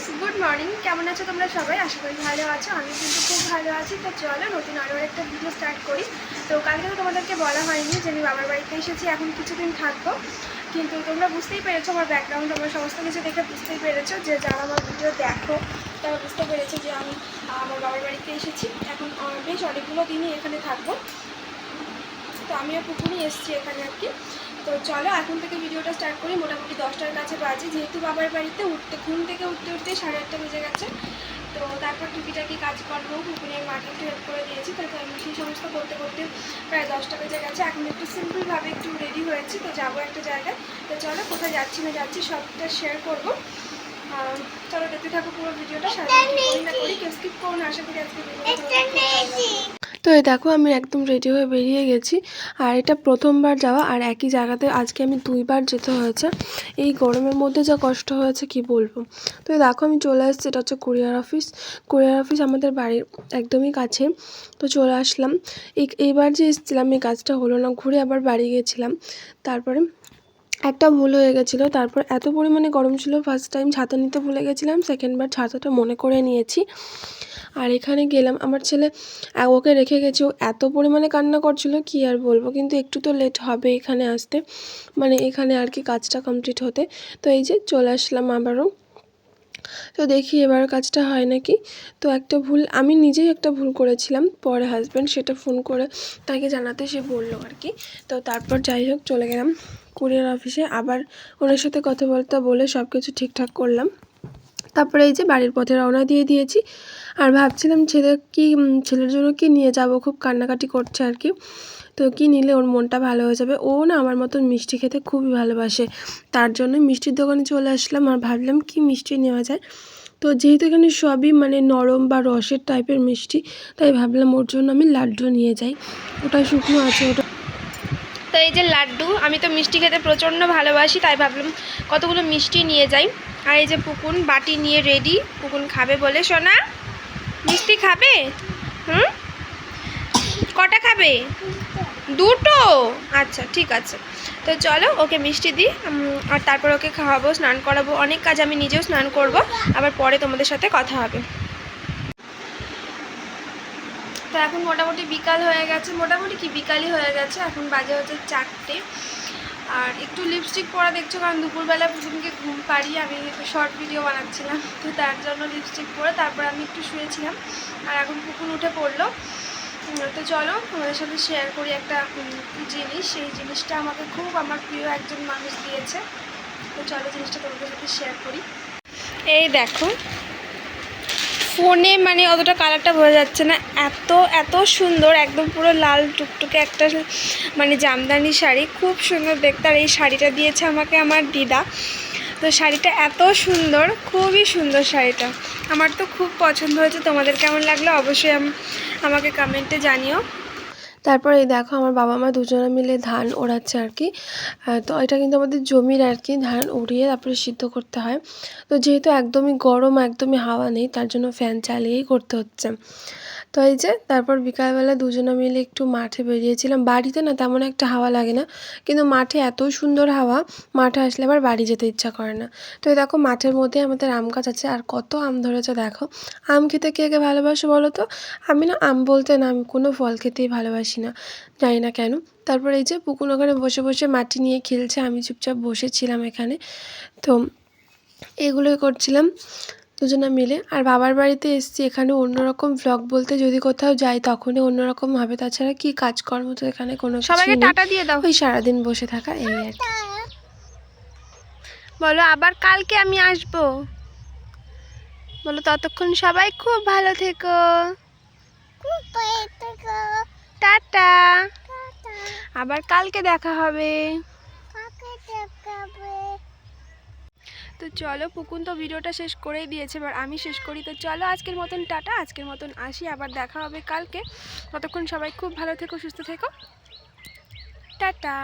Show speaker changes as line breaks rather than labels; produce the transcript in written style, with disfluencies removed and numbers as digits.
Guys, good morning. কেমন আছো তোমরা সবাই? আশা করি ভালো আছো। আমি কিন্তু খুব ভালো আছি। তো চলো নতুন আরও একটা ভিডিও স্টার্ট করি। তো কালকে তো তোমাদেরকে বলা হয়নি যে আমি বাবার বাড়িতে এসেছি, এখন কিছুদিন থাকবো। কিন্তু তোমরা বুঝতেই পেরেছো আমার ব্যাকগ্রাউন্ড, তোমরা সমস্ত কিছু দেখে বুঝতেই পেরেছো, যে যারা আমার ভিডিও দেখো তারা বুঝতে পেরেছো যে আমি আমার বাবার বাড়িতে এসেছি। এখন বেশ অনেকগুলো দিনই এখানে থাকবো। তো আমিও পুকুরই এসেছি এখানে আর কি। তো চলো এখন থেকে ভিডিওটা স্টার্ট করি। মোটামুটি 10টার কাছে বাজে, যেহেতু বাবার বাড়িতে ঘুম থেকে উঠতে 8:30 বেজে গেছে। তো তারপর টুকিটাকি কাজ করবো, পুকুরের মাঠে একটু হেল্প করে দিয়েছি। তারপর আমি সেই সমস্ত করতে করতে প্রায় 10টা বেজে গেছে। এখন একটু সিম্পলভাবে একটু রেডি হয়েছি, তো যাবো একটা জায়গায়। তো চলো কোথায় যাচ্ছি না যাচ্ছি সবটা শেয়ার করবো। চলো দেখতে থাকো পুরো ভিডিওটা। সারাদিন করি না করি, কেউ স্কিপ করো না। আশা করি আজকে
তো এই দেখো আমি একদম রেডি হয়ে বেরিয়ে গেছি। আর এটা প্রথমবার যাওয়া, আর একই জায়গাতে আজকে আমি 2বার যেতে হয়েছে। এই গরমের মধ্যে যা কষ্ট হয়েছে কি বলবো। তো এই দেখো আমি চলে এসেছি, এটা হচ্ছে কুরিয়ার অফিস আমাদের বাড়ির একদমই কাছে। তো চলে আসলাম। এইবার যে এসেছিলাম এই কাজটা হলো না, ঘুরে আবার বাড়ি গেছিলাম। তারপরে একটা ভুল হয়ে গেছিলো। তারপর এত পরিমাণে গরম ছিল, ফার্স্ট টাইম ছাতা নিতে ভুলে গেছিলাম, সেকেন্ডবার ছাতাটা মনে করে নিয়েছি। আর এখানে গেলাম, আমার ছেলে ওকে রেখে গেছি, ও এত পরিমাণে কান্না করছিল কি আর বলবো। কিন্তু একটু তো লেট হবে এখানে আসতে, মানে এখানে আর কি কাজটা কমপ্লিট হতে। তো এই যে চলে আসলাম আবারও। তো দেখি এবার কাজটা হয় নাকি। তো আমি নিজেই একটা ভুল করেছিলাম, পরে হাজব্যান্ড সেটা ফোন করে তাকে জানাতে সে বললো আর কি। তো তারপর যাই হোক চলে গেলাম কুরিয়ার অফিসে, আবার ওনার সাথে কথাবার্তা বলে সব কিছু ঠিকঠাক করলাম। তারপরে এই যে বাড়ির পথে রওনা দিয়ে দিয়েছি। আর ভাবছিলাম ছেলের জন্য কি নিয়ে যাব, খুব কান্নাকাটি করছে আর কি। তো কি নিলে ওর মনটা ভালো হয়ে যাবে। ও না আমার মতন মিষ্টি খেতে খুবই ভালোবাসে, তার জন্য মিষ্টির দোকানে চলে আসলাম। আর ভাবলাম কি মিষ্টি নেওয়া যায়। তো যেহেতু এখানে সবই মানে নরম বা রসের টাইপের মিষ্টি, তাই ভাবলাম ওর জন্য আমি লাড্ডু নিয়ে যাই। ওটা শুকনো আছে ওটা।
তো এই যে লাড্ডু, আমি তো মিষ্টি খেতে প্রচণ্ড ভালোবাসি, তাই ভাবলাম কতগুলো মিষ্টি নিয়ে যাই। আর এই যে পুকুন বাটি নিয়ে রেডি, পুকুন খাবে বলে। সোনা মিষ্টি খাবে? কটা খাবে? দুটো? আচ্ছা ঠিক আছে। তো চলো ওকে মিষ্টি দিই, আর তারপর ওকে খাওয়াবো, স্নান করাবো, অনেক কাজ। আমি নিজেও স্নান করব, আবার পরে তোমাদের সাথে কথা হবে। তো এখন মোটামুটি বিকাল হয়ে গেছে, বিকালই হয়ে গেছে। এখন বাজে হচ্ছে 4টে। আর একটু লিপস্টিক পরা দেখছো, কারণ দুপুরবেলা পুকুরকে ঘুম পাড়িয়ে আমি শর্ট ভিডিও বানাচ্ছিলাম, তো তার জন্য লিপস্টিক পরে তারপর আমি একটু শুয়েছিলাম। আর এখন পুকুর উঠে পড়লো। তো চলো তোমাদের সাথে শেয়ার করি একটা জিনিস। সেই জিনিসটা আমাকে খুব আমার প্রিয় একজন মানুষ দিয়েছে। তো চলো জিনিসটা তোমাদের সাথে শেয়ার করি। এই দেখো, ফোনে মানে অতটা কালারটা বোঝা যাচ্ছে না, এত এত সুন্দর, একদম পুরো লাল টুকটুকে একটা মানে জামদানি শাড়ি, খুব সুন্দর দেখতে। আর এই শাড়িটা দিয়েছে আমাকে আমার দিদা। তো শাড়িটা এত সুন্দর, খুবই সুন্দর শাড়িটা, আমার তো খুব পছন্দ হয়েছে। তোমাদের কেমন লাগলো অবশ্যই আমাকে কমেন্টে জানিও।
তারপর এই দেখো আমার বাবা মা দুজনে মিলে ধান ওড়াচ্ছে আর কি। তো এটা কিন্তু আমাদের জমির আর কি, ধান উড়িয়ে তারপরে সিদ্ধ করতে হয়। তো যেহেতু একদমই গরম, একদমই হাওয়া নেই, তার জন্য ফ্যান চালিয়েই করতে হচ্ছে। তো এই যে তারপর বিকালবেলা দুজনে মিলে একটু মাঠে বেরিয়েছিলাম। বাড়িতে না তেমন একটা হাওয়া লাগে না, কিন্তু মাঠে এত সুন্দর হাওয়া, মাঠে আসলে আবার বাড়ি যেতে ইচ্ছা করে না। তো এই দেখো মাঠের মধ্যে আমাদের আম গাছ আছে, আর কত আম ধরেছে দেখো। আম খেতে কে কে ভালোবাসো বলো তো? আমি না আম বলতে না, আমি কোনো ফল খেতেই ভালোবাসি না, জানি না কেন। তারপর এই যে পুকুর ওখানে বসে বসে মাটি নিয়ে খেলছে, আমি চুপচাপ বসেছিলাম এখানে। তো এগুলোই করছিলাম দুজনে মিলে। আর বাবার বাড়িতে এসেছি, এখানে অন্যরকম ভ্লগ বলতে যদি কোথাও যাই তখনই অন্যরকম হবে, তাছাড়া কি কাজকর্ম তো এখানে কোনো
সবাইকে
কিছুই নেই।
টাটা দিয়ে দাও।
ওই সারাদিন বসে থাকা এই আর কি।
বলো আবার কালকে আমি আসবো। বলো ততক্ষণ সবাই খুব ভালো থেকো। টাটা, আবার কালকে দেখা হবে। তো চলো পুকুন তো ভিডিওটা শেষ করেই দিয়েছে, এবার আমি শেষ করি। তো চলো আজকের মতন টাটা, আজকের মতন আসি, আবার দেখা হবে কালকে। ততক্ষণ সবাই খুব ভালো থেকো, সুস্থ থেকো, টাটা।